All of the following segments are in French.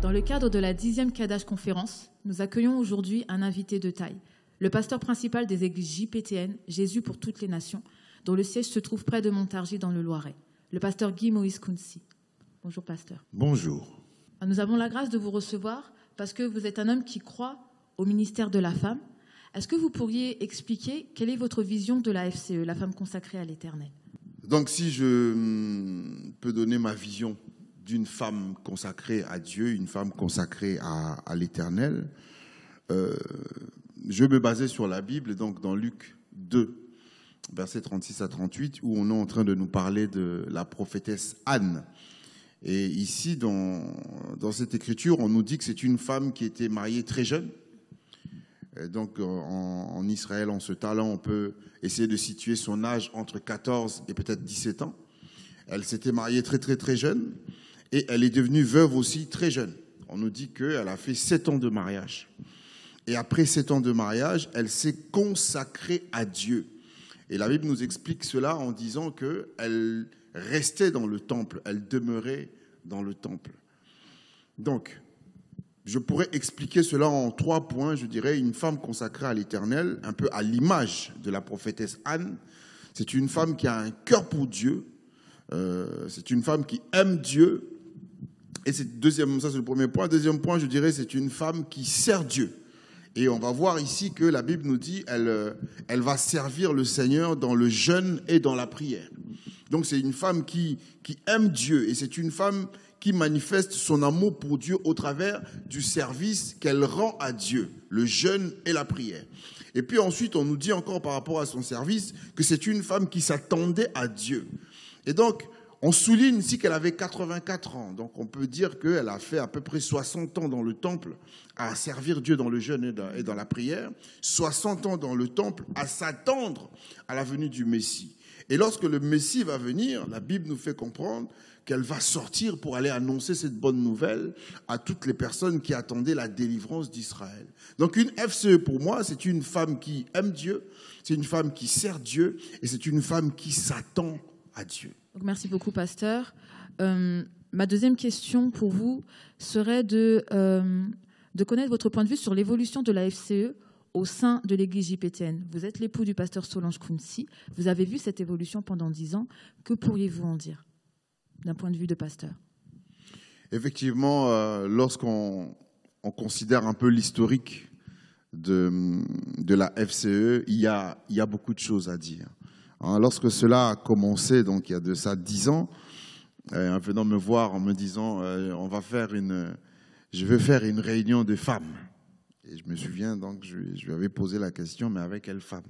Dans le cadre de la 10e Kadash Conférence, nous accueillons aujourd'hui un invité de taille, le pasteur principal des églises JPTN, Jésus pour toutes les nations, dont le siège se trouve près de Montargis dans le Loiret, le pasteur Guy Moïse Kounsi. Bonjour pasteur. Bonjour. Nous avons la grâce de vous recevoir parce que vous êtes un homme qui croit au ministère de la femme. Est-ce que vous pourriez expliquer quelle est votre vision de la FCE, la femme consacrée à l'Éternel? Donc si je peux donner ma vision d'une femme consacrée à Dieu, une femme consacrée à l'Éternel, je vais me baser sur la Bible, donc dans Luc 2, versets 36 à 38, où on est en train de nous parler de la prophétesse Anne. Et ici, dans cette écriture, on nous dit que c'est une femme qui était mariée très jeune. Et donc en Israël, en ce temps-là, on peut essayer de situer son âge entre 14 et peut-être 17 ans. Elle s'était mariée très très très jeune et elle est devenue veuve aussi très jeune. On nous dit qu'elle a fait 7 ans de mariage. Et après 7 ans de mariage, elle s'est consacrée à Dieu. Et la Bible nous explique cela en disant qu'elle restait dans le temple, elle demeurait dans le temple. Donc, je pourrais expliquer cela en 3 points, je dirais. Une femme consacrée à l'Éternel, un peu à l'image de la prophétesse Anne. C'est une femme qui a un cœur pour Dieu. C'est une femme qui aime Dieu. Et ça, c'est le premier point. Deuxième point, je dirais, c'est une femme qui sert Dieu. Et on va voir ici que la Bible nous dit elle va servir le Seigneur dans le jeûne et dans la prière. Donc c'est une femme qui aime Dieu. Et c'est une femme qui manifeste son amour pour Dieu au travers du service qu'elle rend à Dieu, le jeûne et la prière. Et puis ensuite, on nous dit encore par rapport à son service que c'est une femme qui s'attendait à Dieu. Et donc, on souligne ici qu'elle avait 84 ans. Donc on peut dire qu'elle a fait à peu près 60 ans dans le temple à servir Dieu dans le jeûne et dans la prière, 60 ans dans le temple à s'attendre à la venue du Messie. Et lorsque le Messie va venir, la Bible nous fait comprendre qu'elle va sortir pour aller annoncer cette bonne nouvelle à toutes les personnes qui attendaient la délivrance d'Israël. Donc une FCE pour moi, c'est une femme qui aime Dieu, c'est une femme qui sert Dieu et c'est une femme qui s'attend à Dieu. Donc, merci beaucoup, pasteur. Ma deuxième question pour vous serait de connaître votre point de vue sur l'évolution de la FCE au sein de l'église JPTN. Vous êtes l'époux du pasteur Solange Kounsi. Vous avez vu cette évolution pendant 10 ans. Que pourriez-vous en dire d'un point de vue de pasteur? Effectivement, lorsqu'on considère un peu l'historique de la FCE, il y a beaucoup de choses à dire. Lorsque cela a commencé, donc il y a de ça 10 ans, en venant me voir en me disant je vais faire une réunion de femmes. Et je me souviens donc, je lui avais posé la question, mais avec quelle femme?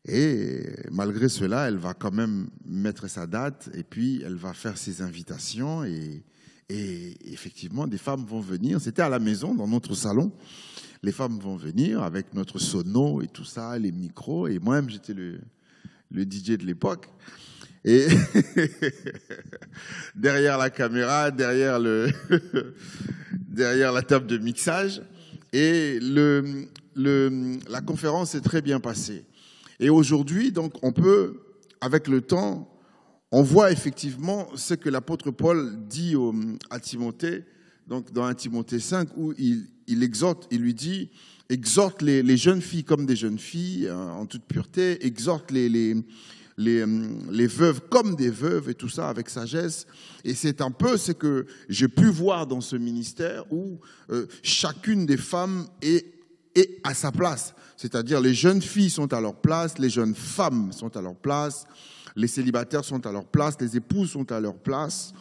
Et malgré cela, elle va quand même mettre sa date et puis elle va faire ses invitations et effectivement, des femmes vont venir. C'était à la maison, dans notre salon. Les femmes vont venir avec notre sono et tout ça, les micros. Et moi-même, j'étais le DJ de l'époque. Et derrière la caméra, derrière la table de mixage. Et la conférence s'est très bien passée. Et aujourd'hui, donc, on peut, avec le temps, on voit effectivement ce que l'apôtre Paul dit à Timothée, donc dans 1 Timothée 5, où il exhorte, il lui dit, exhorte les jeunes filles comme des jeunes filles, en toute pureté, exhorte les veuves comme des veuves et tout ça avec sagesse. Et c'est un peu ce que j'ai pu voir dans ce ministère où chacune des femmes est à sa place. C'est-à-dire les jeunes filles sont à leur place, les jeunes femmes sont à leur place, les célibataires sont à leur place, les épouses sont à leur place.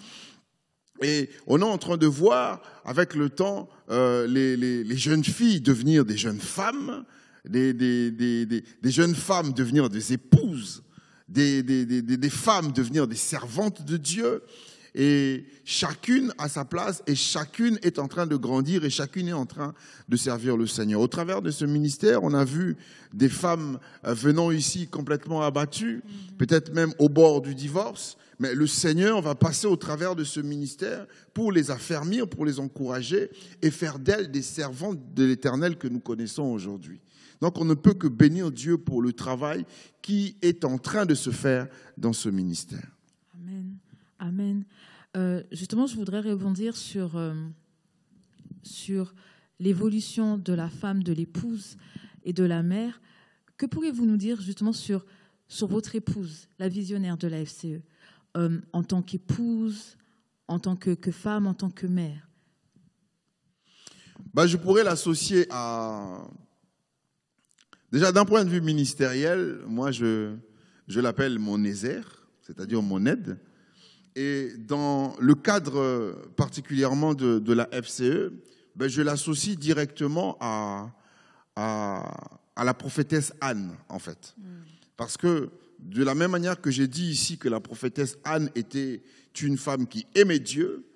Et on est en train de voir avec le temps les jeunes filles devenir des jeunes femmes, des jeunes femmes devenir des épouses, des femmes devenir des servantes de Dieu. Et chacune a sa place et chacune est en train de grandir et chacune est en train de servir le Seigneur. Au travers de ce ministère, on a vu des femmes venant ici complètement abattues, peut-être même au bord du divorce. Mais le Seigneur va passer au travers de ce ministère pour les affermir, pour les encourager et faire d'elles des servantes de l'Éternel que nous connaissons aujourd'hui. Donc on ne peut que bénir Dieu pour le travail qui est en train de se faire dans ce ministère. Amen. Amen. Justement, je voudrais rebondir sur sur l'évolution de la femme, de l'épouse et de la mère. Que pourriez-vous nous dire justement sur votre épouse, la visionnaire de la FCE, en tant qu'épouse, en tant que femme, en tant que mère? Je pourrais l'associer à... Déjà, d'un point de vue ministériel, moi, je l'appelle mon Nézer, c'est-à-dire mon aide. Et dans le cadre particulièrement de la FCE, je l'associe directement à la prophétesse Anne, en fait. Parce que de la même manière que j'ai dit ici que la prophétesse Anne était une femme qui aimait Dieu,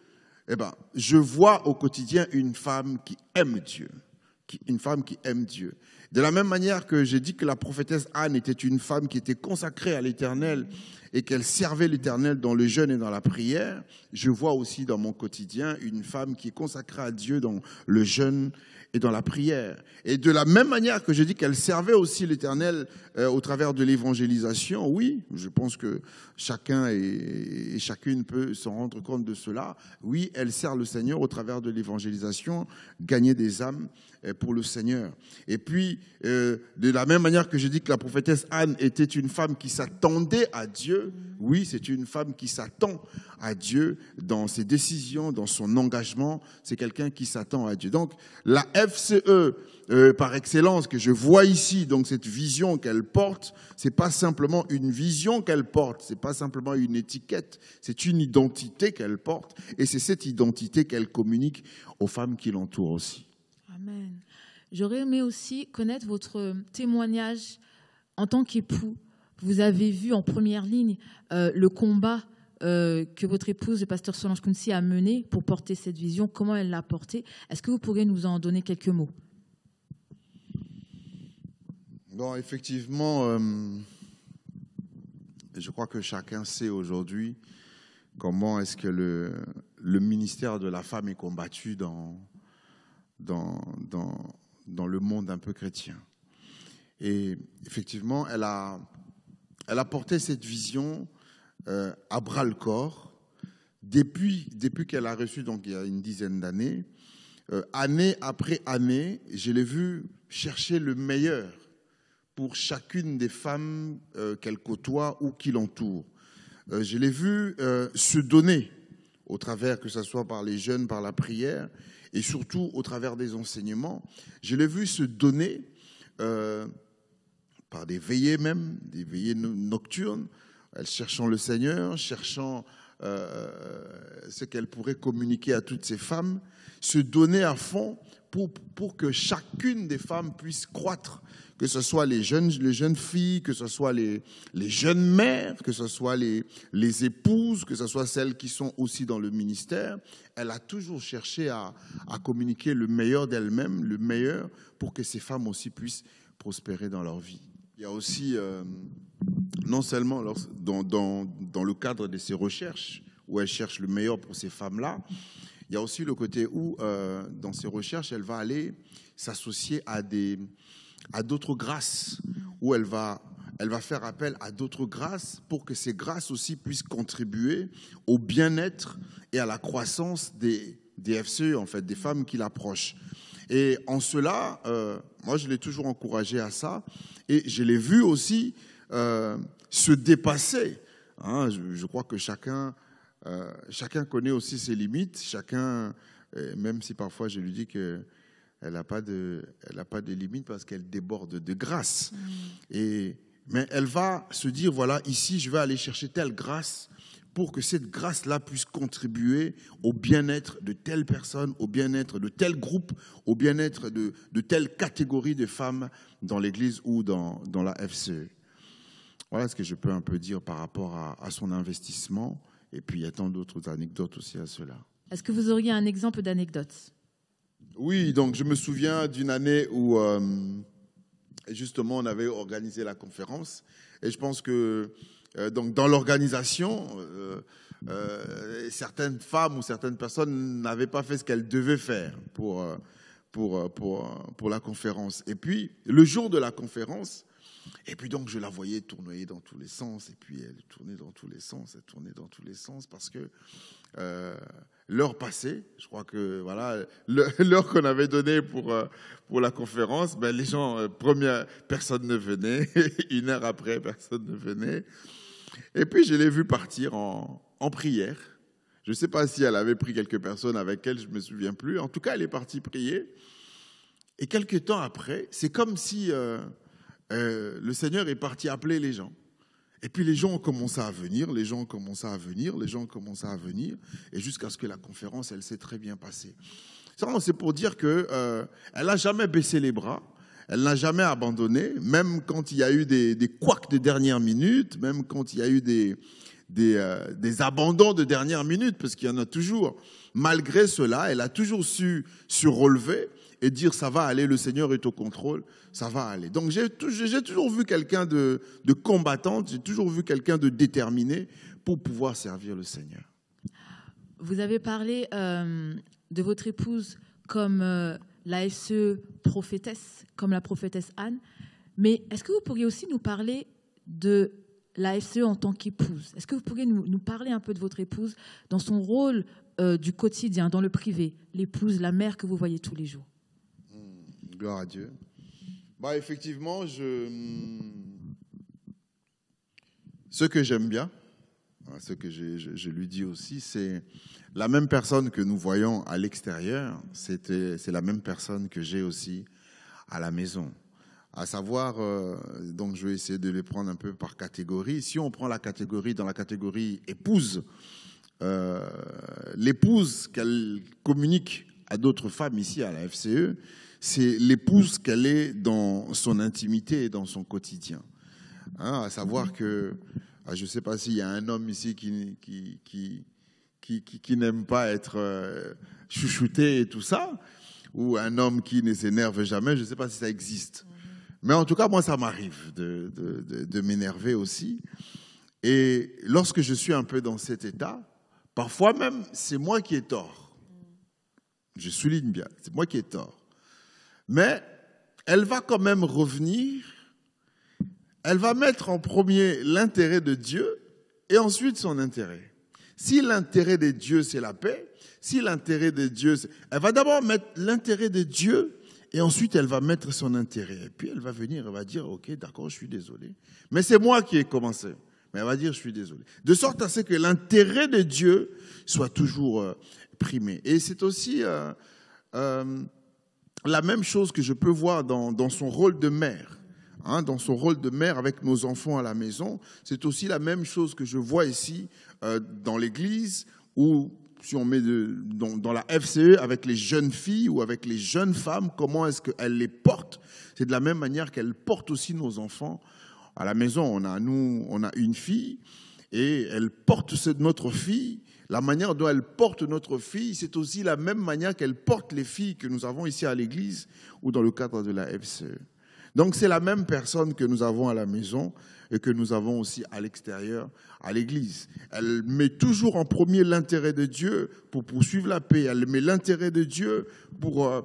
je vois au quotidien une femme qui aime Dieu. Une femme qui aime Dieu. De la même manière que j'ai dit que la prophétesse Anne était une femme qui était consacrée à l'Éternel et qu'elle servait l'Éternel dans le jeûne et dans la prière, je vois aussi dans mon quotidien une femme qui est consacrée à Dieu dans le jeûne et dans la prière. Et de la même manière que j'ai dit qu'elle servait aussi l'Éternel au travers de l'évangélisation, oui, je pense que chacun et chacune peut s'en rendre compte de cela. Oui, elle sert le Seigneur au travers de l'évangélisation, gagner des âmes pour le Seigneur. Et puis, de la même manière que j'ai dit que la prophétesse Anne était une femme qui s'attendait à Dieu, oui, c'est une femme qui s'attend à Dieu dans ses décisions, dans son engagement. C'est quelqu'un qui s'attend à Dieu. Donc, la FCE, par excellence, que je vois ici, donc cette vision qu'elle porte, c'est pas simplement une vision qu'elle porte, c'est pas simplement une étiquette, c'est une identité qu'elle porte, et c'est cette identité qu'elle communique aux femmes qui l'entourent aussi. Amen. J'aurais aimé aussi connaître votre témoignage en tant qu'époux. Vous avez vu en première ligne le combat que votre épouse, le pasteur Solange Kounsi, a mené pour porter cette vision, comment elle l'a portée. Est-ce que vous pourriez nous en donner quelques mots? Bon, effectivement, je crois que chacun sait aujourd'hui comment est-ce que le ministère de la femme est combattu dans le monde un peu chrétien. Et effectivement, elle a porté cette vision à bras-le-corps depuis qu'elle a reçu, donc il y a une dizaine d'années. Année après année, je l'ai vue chercher le meilleur pour chacune des femmes qu'elle côtoie ou qui l'entourent. Je l'ai vue se donner au travers, que ce soit par les jeûnes, par la prière, et surtout au travers des enseignements. Je l'ai vue se donner par des veillées même, des veillées nocturnes, elle cherchant le Seigneur, cherchant ce qu'elle pourrait communiquer à toutes ces femmes, se donner à fond pour que chacune des femmes puisse croître, que ce soit les jeunes filles, que ce soit les jeunes mères, que ce soit les épouses, que ce soit celles qui sont aussi dans le ministère. Elle a toujours cherché à communiquer le meilleur d'elle-même, le meilleur, pour que ces femmes aussi puissent prospérer dans leur vie. Il y a aussi, non seulement dans le cadre de ses recherches, où elle cherche le meilleur pour ces femmes-là, il y a aussi le côté où, dans ses recherches, elle va aller s'associer à d'autres grâces, où elle va faire appel à d'autres grâces pour que ces grâces aussi puissent contribuer au bien-être et à la croissance des FCE, en fait, des femmes qui l'approchent. Et en cela, moi, je l'ai toujours encouragée à ça, et je l'ai vu aussi se dépasser. Hein, je crois que chacun connaît aussi ses limites, chacun, même si parfois je lui dis que elle n'a pas de limite parce qu'elle déborde de grâce. Mais elle va se dire, voilà, ici, je vais aller chercher telle grâce pour que cette grâce-là puisse contribuer au bien-être de telle personne, au bien-être de tel groupe, au bien-être de telle catégorie de femmes dans l'Église ou dans la FCE. Voilà ce que je peux un peu dire par rapport à son investissement. Et puis, il y a tant d'autres anecdotes aussi à cela. Est-ce que vous auriez un exemple d'anecdote? Oui, donc je me souviens d'une année où, justement, on avait organisé la conférence. Et je pense que donc dans l'organisation, certaines femmes ou certaines personnes n'avaient pas fait ce qu'elles devaient faire pour la conférence. Et puis, le jour de la conférence, Et puis donc, je la voyais tournoyer dans tous les sens, et puis elle tournait dans tous les sens, elle tournait dans tous les sens, parce que l'heure passée, je crois que voilà, l'heure qu'on avait donnée pour la conférence, ben, les gens, personne ne venait, 1 heure après, personne ne venait. Et puis je l'ai vue partir en prière. Je ne sais pas si elle avait pris quelques personnes avec elle, je ne me souviens plus. En tout cas, elle est partie prier. Et quelques temps après, c'est comme si le Seigneur est parti appeler les gens. Et puis les gens ont commencé à venir, les gens ont commencé à venir, les gens ont commencé à venir, et jusqu'à ce que la conférence, elle s'est très bien passée. Ça, c'est pour dire qu'elle n'a jamais baissé les bras, elle n'a jamais abandonné, même quand il y a eu des couacs de dernière minute, même quand il y a eu des abandons de dernière minute, parce qu'il y en a toujours. Malgré cela, elle a toujours su relever et dire ça va aller, le Seigneur est au contrôle, ça va aller. Donc j'ai toujours vu quelqu'un de combattante, j'ai toujours vu quelqu'un de déterminé pour pouvoir servir le Seigneur. Vous avez parlé de votre épouse comme la FCE prophétesse, comme la prophétesse Anne, mais est-ce que vous pourriez aussi nous parler de la FCE en tant qu'épouse? Est-ce que vous pourriez nous parler un peu de votre épouse dans son rôle du quotidien, dans le privé, l'épouse, la mère que vous voyez tous les jours? Gloire à Dieu. Bah, effectivement, ce que j'aime bien, ce que je lui dis aussi, c'est la même personne que nous voyons à l'extérieur, c'est la même personne que j'ai aussi à la maison. À savoir, donc je vais essayer de les prendre un peu par catégorie. Si on prend dans la catégorie épouse, l'épouse qu'elle communique à d'autres femmes ici à la FCE, c'est l'épouse qu'elle est dans son intimité et dans son quotidien. Hein, à savoir que, je ne sais pas s'il y a un homme ici qui n'aime pas être chouchouté et tout ça, ou un homme qui ne s'énerve jamais, je ne sais pas si ça existe. Mais en tout cas, moi, ça m'arrive de m'énerver aussi. Et lorsque je suis un peu dans cet état, parfois même, c'est moi qui ai tort. Je souligne bien, c'est moi qui ai tort. Mais elle va quand même revenir, elle va mettre en premier l'intérêt de Dieu et ensuite son intérêt. Si l'intérêt de Dieu, c'est la paix, si l'intérêt de Dieu, elle va d'abord mettre l'intérêt de Dieu et ensuite elle va mettre son intérêt. Et puis elle va venir, elle va dire, ok, d'accord, je suis désolé. Mais c'est moi qui ai commencé. Mais elle va dire, je suis désolé. De sorte à ce que l'intérêt de Dieu soit toujours primé. Et c'est aussi la même chose que je peux voir dans son rôle de mère. Hein, dans son rôle de mère avec nos enfants à la maison, c'est aussi la même chose que je vois ici dans l'église, ou si on met dans la FCE avec les jeunes filles ou avec les jeunes femmes, comment est-ce qu'elle les porte? C'est de la même manière qu'elle porte aussi nos enfants. À la maison, on a une fille et elle porte notre fille. La manière dont elle porte notre fille, c'est aussi la même manière qu'elle porte les filles que nous avons ici à l'église ou dans le cadre de la FCE. Donc c'est la même personne que nous avons à la maison et que nous avons aussi à l'extérieur, à l'église. Elle met toujours en premier l'intérêt de Dieu pour poursuivre la paix. Elle met l'intérêt de Dieu pour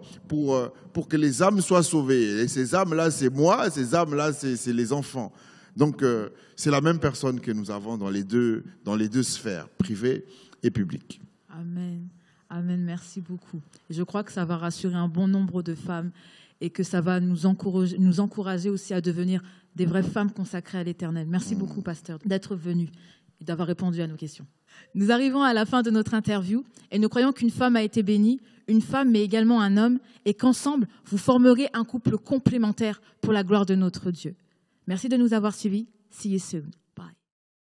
que les âmes soient sauvées. Et ces âmes-là, c'est moi, ces âmes-là, c'est les enfants. Donc c'est la même personne que nous avons dans les deux sphères, privée et publique. Amen. Amen, merci beaucoup. Je crois que ça va rassurer un bon nombre de femmes et que ça va nous encourager aussi à devenir des vraies femmes consacrées à l'Éternel. Merci beaucoup, pasteur, d'être venu et d'avoir répondu à nos questions. Nous arrivons à la fin de notre interview et nous croyons qu'une femme a été bénie, une femme mais également un homme, et qu'ensemble, vous formerez un couple complémentaire pour la gloire de notre Dieu. Merci de nous avoir suivis. See you soon.